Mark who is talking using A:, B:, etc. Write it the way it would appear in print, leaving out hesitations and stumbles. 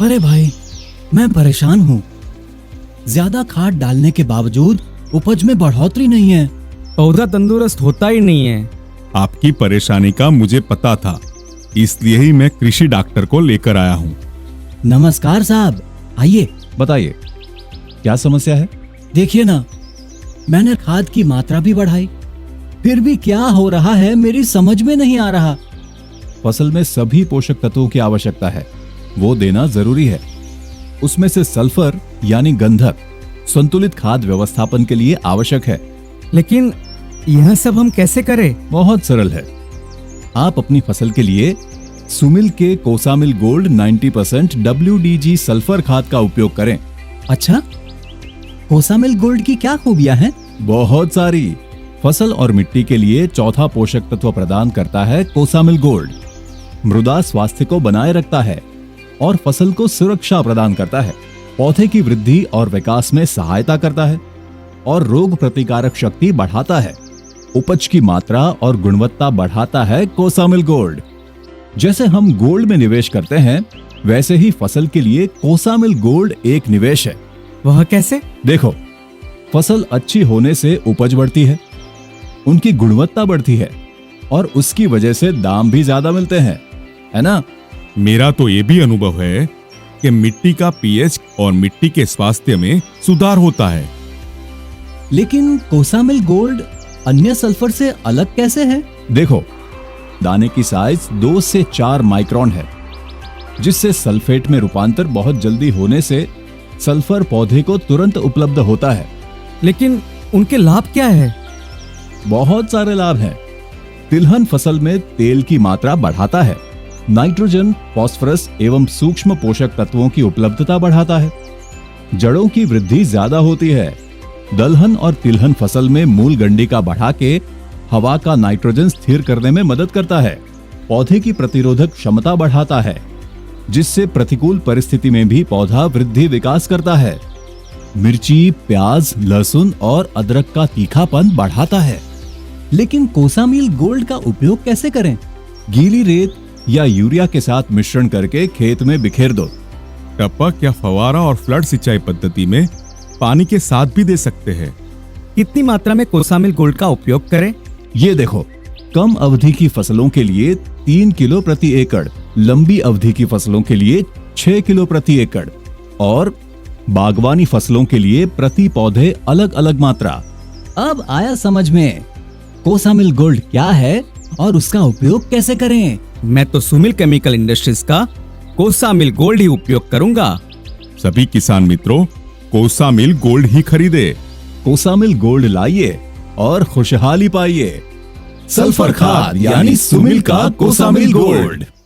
A: अरे भाई, मैं परेशान हूँ। ज्यादा खाद डालने के बावजूद उपज में बढ़ोतरी नहीं है।
B: पौधा तंदुरुस्त होता ही नहीं है।
C: आपकी परेशानी का मुझे पता था, इसलिए ही मैं कृषि डॉक्टर को लेकर आया हूँ।
A: नमस्कार साहब, आइए।
D: बताइए, क्या समस्या है?
A: देखिए ना, मैंने खाद की मात्रा भी बढ़ाई, फिर भी क्या हो रहा है मेरी समझ में नहीं आ रहा।
D: फसल में सभी पोषक तत्वों की आवश्यकता है, वो देना जरूरी है। उसमें से सल्फर यानी गंधक संतुलित खाद व्यवस्थापन के लिए आवश्यक है।
B: लेकिन यह सब हम कैसे करें?
D: बहुत सरल है। आप अपनी फसल के लिए सुमिल के कोसामिल गोल्ड 90% WDG सल्फर खाद का उपयोग करें।
A: अच्छा, कोसामिल गोल्ड की क्या खूबियां हैं?
D: बहुत सारी। फसल और मिट्टी के लिए चौथा पोषक तत्व प्रदान करता है कोसामिल गोल्ड। मृदा स्वास्थ्य को बनाए रखता है और फसल को सुरक्षा प्रदान करता है। पौधे की वृद्धि और विकास में सहायता करता है और रोग प्रतिकारक शक्ति बढ़ाता है। उपज की मात्रा और गुणवत्ता बढ़ाता है कोसामिल गोल्ड। जैसे हम गोल्ड में निवेश करते हैं, वैसे ही फसल के लिए कोसामिल गोल्ड एक निवेश है।
B: वह कैसे?
D: देखो, फसल अच्छी होने से उपज बढ़ती है, उनकी गुणवत्ता बढ़ती है और उसकी वजह से दाम भी ज्यादा मिलते हैं, है ना?
C: मेरा तो ये भी अनुभव है कि मिट्टी का पीएच और मिट्टी के स्वास्थ्य में सुधार होता है।
A: लेकिन कोसामिल गोल्ड अन्य सल्फर से अलग कैसे है?
D: देखो, दाने की साइज 2 से 4 माइक्रोन है, जिससे सल्फेट में रूपांतर बहुत जल्दी होने से सल्फर पौधे को तुरंत उपलब्ध होता है।
B: लेकिन उनके लाभ क्या है?
D: बहुत सारे लाभ हैं। तिलहन फसल में तेल की मात्रा बढ़ाता है, नाइट्रोजन, फास्फोरस एवं सूक्ष्म पोषक तत्वों की उपलब्धता बढ़ाता है, जड़ों की वृद्धि ज्यादा होती है। दलहन और तिलहन फसल में मूल गंडिका बढ़ा के हवा का नाइट्रोजन स्थिर करने में मदद करता है। पौधे की प्रतिरोधक क्षमता बढ़ाता है, जिससे प्रतिकूल परिस्थिति में भी पौधा वृद्धि विकास करता है। मिर्ची, प्याज, लहसुन और अदरक का तीखापन बढ़ाता है।
A: लेकिन कोसामिल गोल्ड का उपयोग कैसे करें?
D: गीली रेत या यूरिया के साथ मिश्रण करके खेत में बिखेर दो।
C: टपक या फवारा और फ्लड सिंचाई पद्धति में पानी के साथ भी दे सकते हैं।
B: कितनी मात्रा में कोसामिल गोल्ड का उपयोग करें?
D: ये देखो, कम अवधि की फसलों के लिए 3 किलो प्रति एकड़, लंबी अवधि की फसलों के लिए 6 किलो प्रति एकड़ और बागवानी फसलों के लिए प्रति पौधे अलग अलग मात्रा।
A: अब आया समझ में, कोसामिल गोल्ड क्या है और उसका उपयोग कैसे करें।
B: मैं तो सुमिल केमिकल इंडस्ट्रीज का कोसामिल गोल्ड ही उपयोग करूंगा।
C: सभी किसान मित्रों, कोसामिल गोल्ड ही खरीदे।
D: कोसामिल गोल्ड लाइए और खुशहाली पाइए। सल्फर खाद यानी सुमिल का कोसामिल गोल्ड।